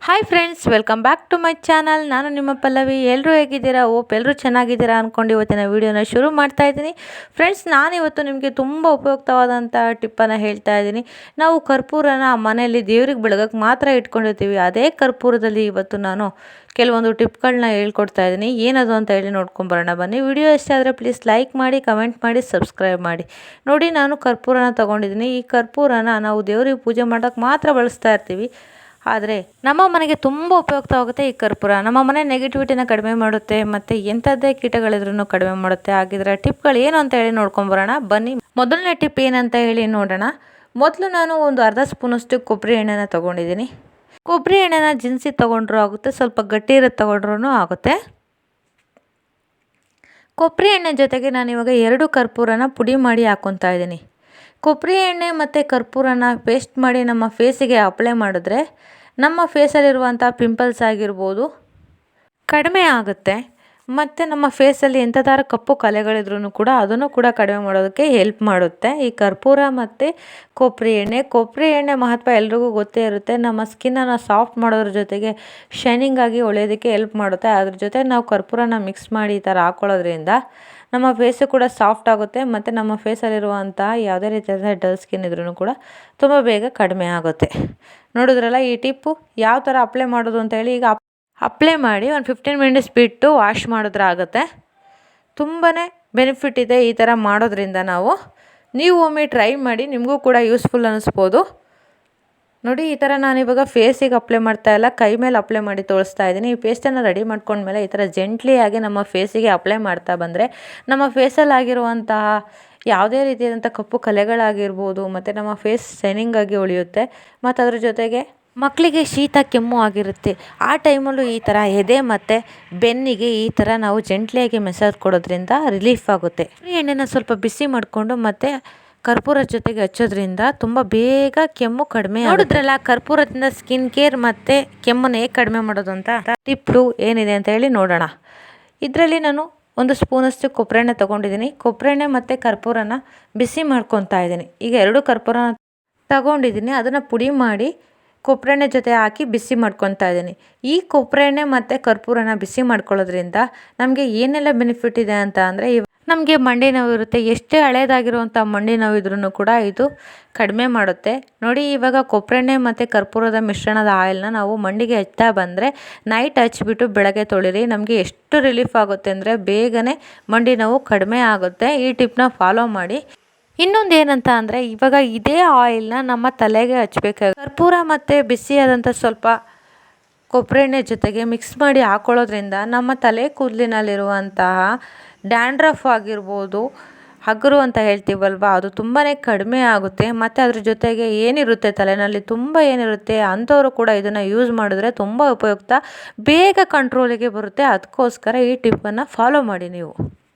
Hi friends, welcome back to my channel. ನಾನು ನಿಮ್ಮ ಪಲ್ಲವಿ. ಎಲ್ಲರೂ ಹೇಗಿದ್ದೀರಾ? ಎಲ್ಲರೂ ಚೆನ್ನಾಗಿದ್ದೀರಾ ಅಂದ್ಕೊಂಡು ಇವತ್ತಿನ ವೀಡಿಯೋನ ಶುರು ಮಾಡ್ತಾ ಇದ್ದೀನಿ. ಫ್ರೆಂಡ್ಸ್, ನಾನಿವತ್ತು ನಿಮಗೆ ತುಂಬ ಉಪಯುಕ್ತವಾದಂಥ ಟಿಪ್ಪನ್ನು ಹೇಳ್ತಾ ಇದ್ದೀನಿ. ನಾವು ಕರ್ಪೂರನ ಮನೆಯಲ್ಲಿ ದೇವ್ರಿಗೆ ಬೆಳಗಕ್ಕೆ ಮಾತ್ರ ಇಟ್ಕೊಂಡಿರ್ತೀವಿ. ಅದೇ ಕರ್ಪೂರದಲ್ಲಿ ಇವತ್ತು ನಾನು ಕೆಲವೊಂದು ಟಿಪ್ಗಳನ್ನ ಹೇಳ್ಕೊಡ್ತಾ ಇದ್ದೀನಿ. ಏನದು ಅಂತ ಹೇಳಿ ನೋಡ್ಕೊಂಬರೋಣ ಬನ್ನಿ. ವಿಡಿಯೋ ಇಷ್ಟ ಆದರೆ ಪ್ಲೀಸ್ ಲೈಕ್ ಮಾಡಿ, ಕಮೆಂಟ್ ಮಾಡಿ, ಸಬ್ಸ್ಕ್ರೈಬ್ ಮಾಡಿ. ನೋಡಿ, ನಾನು ಕರ್ಪೂರನ ತೊಗೊಂಡಿದ್ದೀನಿ. ಈ ಕರ್ಪೂರನ ನಾವು ದೇವ್ರಿಗೆ ಪೂಜೆ ಮಾಡೋಕ್ಕೆ ಮಾತ್ರ ಬಳಸ್ತಾ ಇರ್ತೀವಿ. ಆದರೆ ನಮ್ಮ ಮನೆಗೆ ತುಂಬ ಉಪಯುಕ್ತವಾಗುತ್ತೆ ಈ ಕರ್ಪೂರ. ನಮ್ಮ ಮನೆ ನೆಗೆಟಿವಿಟಿನ ಕಡಿಮೆ ಮಾಡುತ್ತೆ ಮತ್ತು ಎಂಥದ್ದೇ ಕೀಟಗಳಿದ್ರೂ ಕಡಿಮೆ ಮಾಡುತ್ತೆ. ಹಾಗಿದ್ರೆ ಟಿಪ್ಗಳು ಏನು ಅಂತ ಹೇಳಿ ನೋಡ್ಕೊಂಬರೋಣ ಬನ್ನಿ. ಮೊದಲನೇ ಟಿಪ್ ಏನಂತ ಹೇಳಿ ನೋಡೋಣ. ಮೊದಲು ನಾನು ಒಂದು ಅರ್ಧ ಸ್ಪೂನಷ್ಟು ಕೊಬ್ಬರಿ ಎಣ್ಣೆನ ತೊಗೊಂಡಿದ್ದೀನಿ. ಕೊಬ್ಬರಿ ಎಣ್ಣೆನ ಜಿನ್ಸಿ ತೊಗೊಂಡ್ರೂ ಆಗುತ್ತೆ, ಸ್ವಲ್ಪ ಗಟ್ಟಿ ಇರೋದು ತೊಗೊಂಡ್ರೂ ಆಗುತ್ತೆ. ಕೊಬ್ಬರಿ ಎಣ್ಣೆ ಜೊತೆಗೆ ನಾನು ಇವಾಗ 2 ಕರ್ಪೂರನ ಪುಡಿ ಮಾಡಿ ಹಾಕ್ಕೊತಾ ಇದ್ದೀನಿ. ಕೊಬ್ಬರಿ ಎಣ್ಣೆ ಮತ್ತು ಕರ್ಪೂರನ ಪೇಸ್ಟ್ ಮಾಡಿ ನಮ್ಮ ಫೇಸಿಗೆ ಅಪ್ಲೈ ಮಾಡಿದ್ರೆ ನಮ್ಮ ಫೇಸಲ್ಲಿರುವಂಥ ಪಿಂಪಲ್ಸ್ ಆಗಿರ್ಬೋದು ಕಡಿಮೆ ಆಗುತ್ತೆ. ಮತ್ತು ನಮ್ಮ ಫೇಸಲ್ಲಿ ಎಂಥದಾರ ಕಪ್ಪು ಕಲೆಗಳಿದ್ರೂ ಕೂಡ ಅದನ್ನು ಕೂಡ ಕಡಿಮೆ ಮಾಡೋದಕ್ಕೆ ಹೆಲ್ಪ್ ಮಾಡುತ್ತೆ ಈ ಕರ್ಪೂರ ಮತ್ತು ಕೊಬ್ಬರಿ ಎಣ್ಣೆ ಮಹತ್ವ ಎಲ್ರಿಗೂ ಗೊತ್ತೇ ಇರುತ್ತೆ. ನಮ್ಮ ಸ್ಕಿನ್ನನ್ನು ಸಾಫ್ಟ್ ಮಾಡೋದ್ರ ಜೊತೆಗೆ ಶೈನಿಂಗ್ ಆಗಿ ಹೊಳೆಯೋದಕ್ಕೆ ಹೆಲ್ಪ್ ಮಾಡುತ್ತೆ. ಅದ್ರ ಜೊತೆ ನಾವು ಕರ್ಪೂರನ ಮಿಕ್ಸ್ ಮಾಡಿ ಈ ಥರ ಹಾಕ್ಕೊಳ್ಳೋದ್ರಿಂದ ನಮ್ಮ ಫೇಸು ಕೂಡ ಸಾಫ್ಟ್ ಆಗುತ್ತೆ ಮತ್ತು ನಮ್ಮ ಫೇಸಲ್ಲಿರುವಂತಹ ಯಾವುದೇ ರೀತಿಯಾದ ಡಲ್ ಸ್ಕಿನ್ ಇದ್ರೂ ಕೂಡ ತುಂಬ ಬೇಗ ಕಡಿಮೆ ಆಗುತ್ತೆ. ನೋಡಿದ್ರಲ್ಲ ಈ ಟಿಪ್ಪು ಯಾವ ಥರ ಅಪ್ಲೈ ಮಾಡೋದು ಅಂತ ಹೇಳಿ. ಈಗ ಅಪ್ಲೈ ಮಾಡಿ ಒಂದು 15 ಮಿನಿಟ್ಸ್ ಬಿಟ್ಟು ವಾಶ್ ಮಾಡಿದ್ರೆ ಆಗುತ್ತೆ. ತುಂಬಾ ಬೆನಿಫಿಟ್ ಇದೆ ಈ ಥರ ಮಾಡೋದ್ರಿಂದ. ನೀವು ಒಮ್ಮೆ ಟ್ರೈ ಮಾಡಿ, ನಿಮಗೂ ಕೂಡ ಯೂಸ್ಫುಲ್ ಅನ್ನಿಸ್ಬೋದು. ನೋಡಿ, ಈ ಥರ ನಾನಿವಾಗ ಫೇಸಿಗೆ ಅಪ್ಲೈ ಮಾಡ್ತಾ ಇಲ್ಲ, ಕೈ ಮೇಲೆ ಅಪ್ಲೈ ಮಾಡಿ ತೋರಿಸ್ತಾ ಇದ್ದೀನಿ. ಈ ಪೇಸ್ಟನ್ನು ರೆಡಿ ಮಾಡ್ಕೊಂಡ್ಮೇಲೆ ಈ ಥರ ಜೆಂಟ್ಲಿಯಾಗಿ ನಮ್ಮ ಫೇಸಿಗೆ ಅಪ್ಲೈ ಮಾಡ್ತಾ ಬಂದರೆ ನಮ್ಮ ಫೇಸಲ್ಲಿ ಆಗಿರುವಂತಹ ಯಾವುದೇ ರೀತಿಯಾದಂಥ ಕಪ್ಪು ಕಲೆಗಳಾಗಿರ್ಬೋದು ಮತ್ತು ನಮ್ಮ ಫೇಸ್ ಶೈನಿಂಗ್ ಆಗಿ ಉಳಿಯುತ್ತೆ. ಮತ್ತು ಅದ್ರ ಜೊತೆಗೆ ಮಕ್ಕಳಿಗೆ ಶೀತ ಕೆಮ್ಮು ಆಗಿರುತ್ತೆ, ಆ ಟೈಮಲ್ಲೂ ಈ ಥರ ಎದೆ ಮತ್ತು ಬೆನ್ನಿಗೆ ಈ ಥರ ನಾವು ಜೆಂಟ್ಲಿಯಾಗಿ ಮೆಸೇಜ್ ಕೊಡೋದ್ರಿಂದ ರಿಲೀಫ್ ಆಗುತ್ತೆ. ಈ ಎಣ್ಣೆನ ಸ್ವಲ್ಪ ಬಿಸಿ ಮಾಡಿಕೊಂಡು ಮತ್ತು ಕರ್ಪೂರದ ಜೊತೆಗೆ ಹಚ್ಚೋದ್ರಿಂದ ತುಂಬ ಬೇಗ ಕೆಮ್ಮು ಕಡಿಮೆ. ನೋಡಿದ್ರಲ್ಲ, ಕರ್ಪೂರದಿಂದ ಸ್ಕಿನ್ ಕೇರ್ ಮತ್ತು ಕೆಮ್ಮನ್ನು ಹೇಗೆ ಕಡಿಮೆ ಮಾಡೋದು ಅಂತ ಟಿಪ್ಪು ಏನಿದೆ ಅಂತ ಹೇಳಿ ನೋಡೋಣ. ಇದರಲ್ಲಿ ನಾನು 1 ಸ್ಪೂನಷ್ಟು ಕೊಬ್ಬರಿ ಎಣ್ಣೆ ತೊಗೊಂಡಿದ್ದೀನಿ. ಕೊಬ್ಬರಿ ಎಣ್ಣೆ ಮತ್ತು ಕರ್ಪೂರನ ಬಿಸಿ ಮಾಡ್ಕೊತಾ ಇದ್ದೀನಿ. ಈಗ 2 ಕರ್ಪೂರನ ತಗೊಂಡಿದ್ದೀನಿ, ಅದನ್ನು ಪುಡಿ ಮಾಡಿ ಕೊಬ್ಬರಿ ಎಣ್ಣೆ ಜೊತೆ ಹಾಕಿ ಬಿಸಿ ಮಾಡ್ಕೊತಾ ಇದ್ದೀನಿ. ಈ ಕೊಬ್ಬರಿ ಎಣ್ಣೆ ಮತ್ತು ಕರ್ಪೂರನ ಬಿಸಿ ಮಾಡ್ಕೊಳ್ಳೋದ್ರಿಂದ ನಮಗೆ ಏನೆಲ್ಲ ಬೆನಿಫಿಟ್ ಇದೆ ಅಂತ ಅಂದರೆ, ನಮಗೆ ಮಂಡಿ ನೋವು ಇರುತ್ತೆ, ಎಷ್ಟೇ ಹಳೇದಾಗಿರುವಂಥ ಮಂಡಿ ನೋವು ಇದ್ರೂ ಕೂಡ ಇದು ಕಡಿಮೆ ಮಾಡುತ್ತೆ. ನೋಡಿ, ಇವಾಗ ಕೊಬ್ಬರಿ ಎಣ್ಣೆ ಮತ್ತು ಕರ್ಪೂರದ ಮಿಶ್ರಣದ ಆಯಿಲ್ನ ನಾವು ಮಂಡಿಗೆ ಹಚ್ತಾ ಬಂದರೆ ನೈಟ್ ಹಚ್ಬಿಟ್ಟು ಬೆಳಗ್ಗೆ ತೊಳಿರಿ. ನಮಗೆ ಎಷ್ಟು ರಿಲೀಫ್ ಆಗುತ್ತೆ ಅಂದರೆ ಬೇಗನೆ ಮಂಡಿ ನೋವು ಕಡಿಮೆ ಆಗುತ್ತೆ. ಈ ಟಿಪ್ನ ಫಾಲೋ ಮಾಡಿ. ಇನ್ನೊಂದು ಏನಂತ ಅಂದರೆ, ಇವಾಗ ಇದೇ ಆಯಿಲ್ನ ನಮ್ಮ ತಲೆಗೆ ಹಚ್ಬೇಕಾಗುತ್ತೆ. ಕರ್ಪೂರ ಮತ್ತು ಬಿಸಿಯಾದಂಥ ಸ್ವಲ್ಪ ಕೊಬ್ಬರಿ ಎಣ್ಣೆ ಜೊತೆಗೆ ಮಿಕ್ಸ್ ಮಾಡಿ ಹಾಕ್ಕೊಳ್ಳೋದ್ರಿಂದ ನಮ್ಮ ತಲೆ ಕೂದಲಿನಲ್ಲಿರುವಂತಹ ಡ್ಯಾಂಡ್ರಫ್ ಆಗಿರ್ಬೋದು, ಹಗರು ಅಂತ ಹೇಳ್ತೀವಲ್ವ, ಅದು ತುಂಬಾ ಕಡಿಮೆ ಆಗುತ್ತೆ. ಮತ್ತು ಅದ್ರ ಜೊತೆಗೆ ಏನಿರುತ್ತೆ ತಲೆಯಲ್ಲಿ ತುಂಬ ಏನಿರುತ್ತೆ ಅಂಥವರು ಕೂಡ ಇದನ್ನು ಯೂಸ್ ಮಾಡಿದ್ರೆ ತುಂಬ ಉಪಯುಕ್ತ, ಬೇಗ ಕಂಟ್ರೋಲಿಗೆ ಬರುತ್ತೆ. ಅದಕ್ಕೋಸ್ಕರ ಈ ಟಿಪ್ಪನ್ನು ಫಾಲೋ ಮಾಡಿ ನೀವು.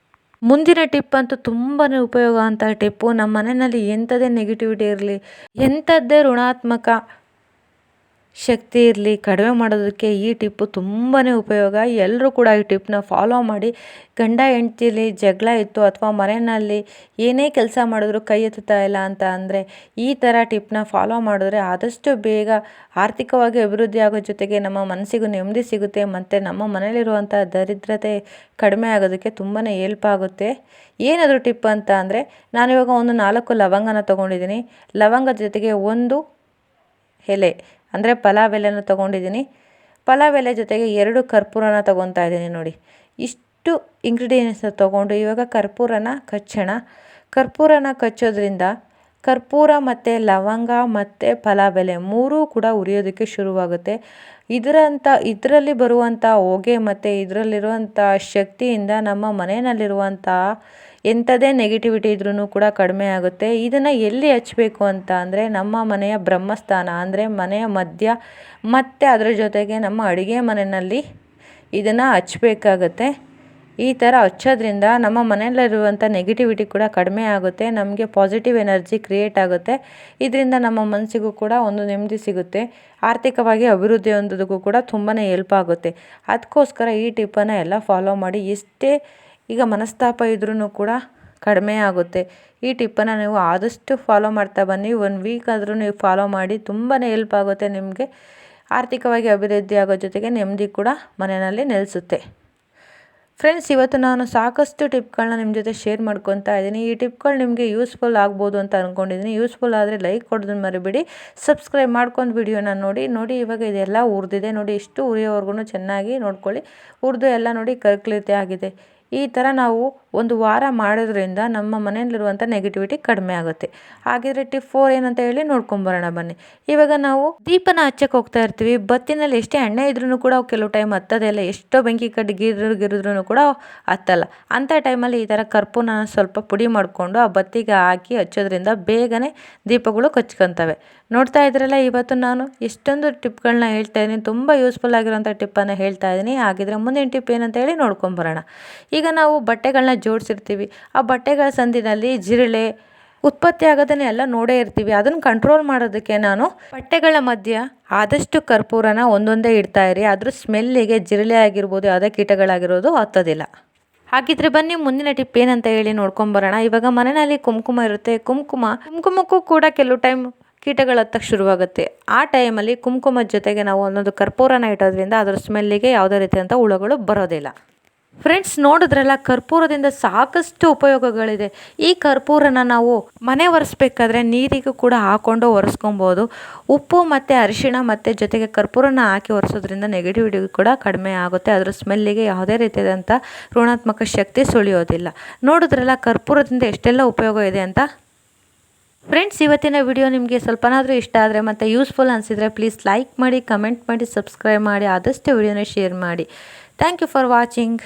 ಮುಂದಿನ ಟಿಪ್ ಅಂತೂ ತುಂಬಾ ಉಪಯೋಗ ಅಂತ ಟಿಪ್ಪು. ನಮ್ಮ ಮನೆಯಲ್ಲಿ ಎಂಥದೇ ನೆಗೆಟಿವಿಟಿ ಇರಲಿ, ಎಂಥದ್ದೇ ಋಣಾತ್ಮಕ ಶಕ್ತಿ ಇರಲಿ, ಕಡಿಮೆ ಮಾಡೋದಕ್ಕೆ ಈ ಟಿಪ್ಪು ತುಂಬಾ ಉಪಯೋಗ. ಎಲ್ಲರೂ ಕೂಡ ಈ ಟಿಪ್ಪನ್ನ ಫಾಲೋ ಮಾಡಿ. ಗಂಡ ಹೆಂಡ್ತಿಲಿ ಜಗಳ ಇತ್ತು ಅಥವಾ ಮನೆಯಲ್ಲಿ ಏನೇ ಕೆಲಸ ಮಾಡಿದ್ರು ಕೈ ಎತ್ತುತ್ತಾ ಇಲ್ಲ ಅಂತ ಅಂದರೆ ಈ ಥರ ಟಿಪ್ಪನ್ನ ಫಾಲೋ ಮಾಡಿದ್ರೆ ಆದಷ್ಟು ಬೇಗ ಆರ್ಥಿಕವಾಗಿ ಅಭಿವೃದ್ಧಿ ಆಗೋ ಜೊತೆಗೆ ನಮ್ಮ ಮನಸ್ಸಿಗೂ ನೆಮ್ಮದಿ ಸಿಗುತ್ತೆ ಮತ್ತು ನಮ್ಮ ಮನೇಲಿರುವಂಥ ದರಿದ್ರತೆ ಕಡಿಮೆ ಆಗೋದಕ್ಕೆ ತುಂಬಾ ಹೆಲ್ಪ್ ಆಗುತ್ತೆ. ಏನಾದರೂ ಟಿಪ್ ಅಂತ ಅಂದರೆ, ನಾನಿವಾಗ ಒಂದು 4 ಲವಂಗನ ತೊಗೊಂಡಿದ್ದೀನಿ. ಲವಂಗದ ಜೊತೆಗೆ 1 ಎಲೆ ಅಂದರೆ ಪಲಾವ್ ಎಲೆನ ತೊಗೊಂಡಿದ್ದೀನಿ. ಪಲಾವ್ ಎಲೆ ಜೊತೆಗೆ 2 ಕರ್ಪೂರನ ತೊಗೊತಾ ಇದ್ದೀನಿ. ನೋಡಿ, ಇಷ್ಟು ಇಂಗ್ರೀಡಿಯೆಂಟ್ಸ್ನ ತೊಗೊಂಡು ಇವಾಗ ಕರ್ಪೂರನ ಕಚ್ಚೋಣ. ಕರ್ಪೂರನ ಕಚ್ಚೋದ್ರಿಂದ ಕರ್ಪೂರ ಮತ್ತು ಲವಂಗ ಮತ್ತು ಪಲಾವ್ ಎಲೆ 3 ಕೂಡ ಉರಿಯೋದಕ್ಕೆ ಶುರುವಾಗುತ್ತೆ. ಇದರಲ್ಲಿ ಬರುವಂಥ ಹೊಗೆ ಮತ್ತು ಇದರಲ್ಲಿರುವಂಥ ಶಕ್ತಿಯಿಂದ ನಮ್ಮ ಮನೆಯಲ್ಲಿರುವಂಥ ಎಂಥದೇ ನೆಗೆಟಿವಿಟಿ ಇದ್ರೂ ಕೂಡ ಕಡಿಮೆ ಆಗುತ್ತೆ. ಇದನ್ನು ಎಲ್ಲಿ ಹಚ್ಚಬೇಕು ಅಂತ ಅಂದರೆ, ನಮ್ಮ ಮನೆಯ ಬ್ರಹ್ಮಸ್ಥಾನ ಅಂದರೆ ಮನೆಯ ಮಧ್ಯ ಮತ್ತು ಅದರ ಜೊತೆಗೆ ನಮ್ಮ ಅಡುಗೆ ಮನೆಯಲ್ಲಿ ಇದನ್ನು ಹಚ್ಚಬೇಕಾಗತ್ತೆ. ಈ ಥರ ಹಚ್ಚೋದ್ರಿಂದ ನಮ್ಮ ಮನೆಯಲ್ಲಿರುವಂಥ ನೆಗೆಟಿವಿಟಿ ಕೂಡ ಕಡಿಮೆ ಆಗುತ್ತೆ, ನಮಗೆ ಪಾಸಿಟಿವ್ ಎನರ್ಜಿ ಕ್ರಿಯೇಟ್ ಆಗುತ್ತೆ. ಇದರಿಂದ ನಮ್ಮ ಮನಸ್ಸಿಗೂ ಕೂಡ ಒಂದು ನೆಮ್ಮದಿ ಸಿಗುತ್ತೆ, ಆರ್ಥಿಕವಾಗಿ ಅಭಿವೃದ್ಧಿ ಹೊಂದೋದಕ್ಕೂ ಕೂಡ ತುಂಬಾ ಹೆಲ್ಪ್ ಆಗುತ್ತೆ. ಅದಕ್ಕೋಸ್ಕರ ಈ ಟಿಪ್ಪನ್ನು ಎಲ್ಲ ಫಾಲೋ ಮಾಡಿ. ಎಷ್ಟೇ ಈಗ ಮನಸ್ತಾಪ ಇದ್ರೂ ಕೂಡ ಕಡಿಮೆ ಆಗುತ್ತೆ. ಈ ಟಿಪ್ಪನ್ನು ನೀವು ಆದಷ್ಟು ಫಾಲೋ ಮಾಡ್ತಾ ಬನ್ನಿ. 1 ವೀಕ್ ಆದರೂ ನೀವು ಫಾಲೋ ಮಾಡಿ, ತುಂಬಾ ಹೆಲ್ಪ್ ಆಗುತ್ತೆ ನಿಮಗೆ. ಆರ್ಥಿಕವಾಗಿ ಅಭಿವೃದ್ಧಿ ಆಗೋ ಜೊತೆಗೆ ನೆಮ್ಮದಿ ಕೂಡ ಮನೆಯಲ್ಲಿ ನೆಲೆಸುತ್ತೆ. ಫ್ರೆಂಡ್ಸ್, ಇವತ್ತು ನಾನು ಸಾಕಷ್ಟು ಟಿಪ್ಗಳನ್ನ ನಿಮ್ಮ ಜೊತೆ ಶೇರ್ ಮಾಡ್ಕೊತಾ ಇದ್ದೀನಿ. ಈ ಟಿಪ್ಗಳು ನಿಮಗೆ ಯೂಸ್ಫುಲ್ ಆಗ್ಬೋದು ಅಂತ ಅಂದ್ಕೊಂಡಿದ್ದೀನಿ. ಯೂಸ್ಫುಲ್ ಆದರೆ ಲೈಕ್ ಕೊಡೋದನ್ನ ಮರಿಬೇಡಿ. ಸಬ್ಸ್ಕ್ರೈಬ್ ಮಾಡ್ಕೊಂಡು ವಿಡಿಯೋನ ನೋಡಿ ಇವಾಗ ಇದೆಲ್ಲ ಹುರಿದಿದೆ ನೋಡಿ. ಇಷ್ಟು ಉರಿಯೋವರೆಗೂ ಚೆನ್ನಾಗಿ ನೋಡ್ಕೊಳ್ಳಿ. ಹುರಿದು ಎಲ್ಲ ನೋಡಿ ಕರ್ಕ್ಲಿತೆ ಆಗಿದೆ. ಈ ಥರ ನಾವು ಒಂದು ವಾರ ಮಾಡೋದ್ರಿಂದ ನಮ್ಮ ಮನೆಯಲ್ಲಿರುವಂಥ ನೆಗೆಟಿವಿಟಿ ಕಡಿಮೆ ಆಗುತ್ತೆ. ಹಾಗಿದ್ರೆ ಟಿಪ್ 4 ಏನಂತ ಹೇಳಿ ನೋಡ್ಕೊಂಬರೋಣ ಬನ್ನಿ. ಇವಾಗ ನಾವು ದೀಪನ ಹಚ್ಚಕ್ಕೆ ಹೋಗ್ತಾ ಇರ್ತೀವಿ. ಬತ್ತಿನಲ್ಲಿ ಎಷ್ಟೇ ಎಣ್ಣೆ ಇದ್ರೂ ಕೂಡ ಕೆಲವು ಟೈಮ್ ಹತ್ತೋದೆಲ್ಲ, ಎಷ್ಟೋ ಬೆಂಕಿ ಕಡ್ಡಿ ಗಿರಿದ್ರೂ ಕೂಡ ಹತ್ತಲ್ಲ. ಅಂಥ ಟೈಮಲ್ಲಿ ಈ ಥರ ಕರ್ಪೂರನ ಸ್ವಲ್ಪ ಪುಡಿ ಮಾಡಿಕೊಂಡು ಆ ಬತ್ತಿಗೆ ಹಾಕಿ ಹಚ್ಚೋದ್ರಿಂದ ಬೇಗನೆ ದೀಪಗಳು ಕಚ್ಕೊತವೆ. ನೋಡ್ತಾ ಇದ್ರಲ್ಲ, ಇವತ್ತು ನಾನು ಎಷ್ಟೊಂದು ಟಿಪ್ಗಳನ್ನ ಹೇಳ್ತಾ ಇದ್ದೀನಿ. ತುಂಬ ಯೂಸ್ಫುಲ್ ಆಗಿರೋಂಥ ಟಿಪ್ಪನ್ನು ಹೇಳ್ತಾ ಇದ್ದೀನಿ. ಹಾಗಿದ್ರೆ ಮುಂದಿನ ಟಿಪ್ ಏನಂತ ಹೇಳಿ ನೋಡ್ಕೊಂಬರೋಣ. ಈಗ ನಾವು ಬಟ್ಟೆಗಳನ್ನ ಜೋಡಿಸಿರ್ತೀವಿ. ಆ ಬಟ್ಟೆಗಳ ಸಂದಿನಲ್ಲಿ ಜಿರಳೆ ಉತ್ಪತ್ತಿ ಆಗೋದನ್ನ ಎಲ್ಲ ನೋಡೇ ಇರ್ತೀವಿ. ಅದನ್ನು ಕಂಟ್ರೋಲ್ ಮಾಡೋದಕ್ಕೆ ನಾನು ಬಟ್ಟೆಗಳ ಮಧ್ಯ ಆದಷ್ಟು ಕರ್ಪೂರನ ಒಂದೊಂದೇ ಇಡ್ತಾ ಇರಿ. ಅದ್ರ ಸ್ಮೆಲ್ಲಿಗೆ ಜಿರಳೆ ಆಗಿರ್ಬೋದು, ಯಾವುದೇ ಕೀಟಗಳಾಗಿರೋದು ಹತ್ತೋದಿಲ್ಲ. ಹಾಗಿದ್ರೆ ಬನ್ನಿ ಮುಂದಿನ ಟಿಪ್ ಏನಂತ ಹೇಳಿ ನೋಡ್ಕೊಂಬರೋಣ. ಇವಾಗ ಮನೆಯಲ್ಲಿ ಕುಂಕುಮ ಇರುತ್ತೆ. ಕುಂಕುಮಕ್ಕೂ ಕೂಡ ಕೆಲವು ಟೈಮ್ ಕೀಟಗಳು ಹತ್ತಕ್ಕೆ ಶುರುವಾಗುತ್ತೆ. ಆ ಟೈಮಲ್ಲಿ ಕುಂಕುಮದ ಜೊತೆಗೆ ನಾವು ಒಂದೊಂದು ಕರ್ಪೂರನ ಇಟ್ಟೋದ್ರಿಂದ ಅದರ ಸ್ಮೆಲ್ಲಿಗೆ ಯಾವುದೇ ರೀತಿಯಂಥ ಹುಳುಗಳು ಬರೋದಿಲ್ಲ. ಫ್ರೆಂಡ್ಸ್, ನೋಡಿದ್ರಲ್ಲ, ಕರ್ಪೂರದಿಂದ ಸಾಕಷ್ಟು ಉಪಯೋಗಗಳಿದೆ. ಈ ಕರ್ಪೂರನ ನಾವು ಮನೆ ಒರೆಸ್ಬೇಕಾದ್ರೆ ನೀರಿಗೂ ಕೂಡ ಹಾಕ್ಕೊಂಡು ಒರೆಸ್ಕೊಬೋದು. ಉಪ್ಪು ಮತ್ತು ಅರಿಶಿಣ ಮತ್ತು ಜೊತೆಗೆ ಕರ್ಪೂರನ ಹಾಕಿ ಒರೆಸೋದ್ರಿಂದ ನೆಗೆಟಿವಿಟಿ ಕೂಡ ಕಡಿಮೆ ಆಗುತ್ತೆ. ಅದರ ಸ್ಮೆಲ್ಲಿಗೆ ಯಾವುದೇ ರೀತಿಯಾದಂಥ ಋಣಾತ್ಮಕ ಶಕ್ತಿ ಸುಳಿಯೋದಿಲ್ಲ. ನೋಡಿದ್ರಲ್ಲ, ಕರ್ಪೂರದಿಂದ ಎಷ್ಟೆಲ್ಲ ಉಪಯೋಗ ಇದೆ ಅಂತ. ಫ್ರೆಂಡ್ಸ್, ಇವತ್ತಿನ ವಿಡಿಯೋ ನಿಮಗೆ ಸ್ವಲ್ಪನಾದರೂ ಇಷ್ಟ ಆದರೆ ಮತ್ತು ಯೂಸ್ಫುಲ್ ಅನಿಸಿದರೆ ಪ್ಲೀಸ್ ಲೈಕ್ ಮಾಡಿ, ಕಮೆಂಟ್ ಮಾಡಿ, ಸಬ್ಸ್ಕ್ರೈಬ್ ಮಾಡಿ, ಆದಷ್ಟು ವಿಡಿಯೋನ ಶೇರ್ ಮಾಡಿ. Thank you for watching.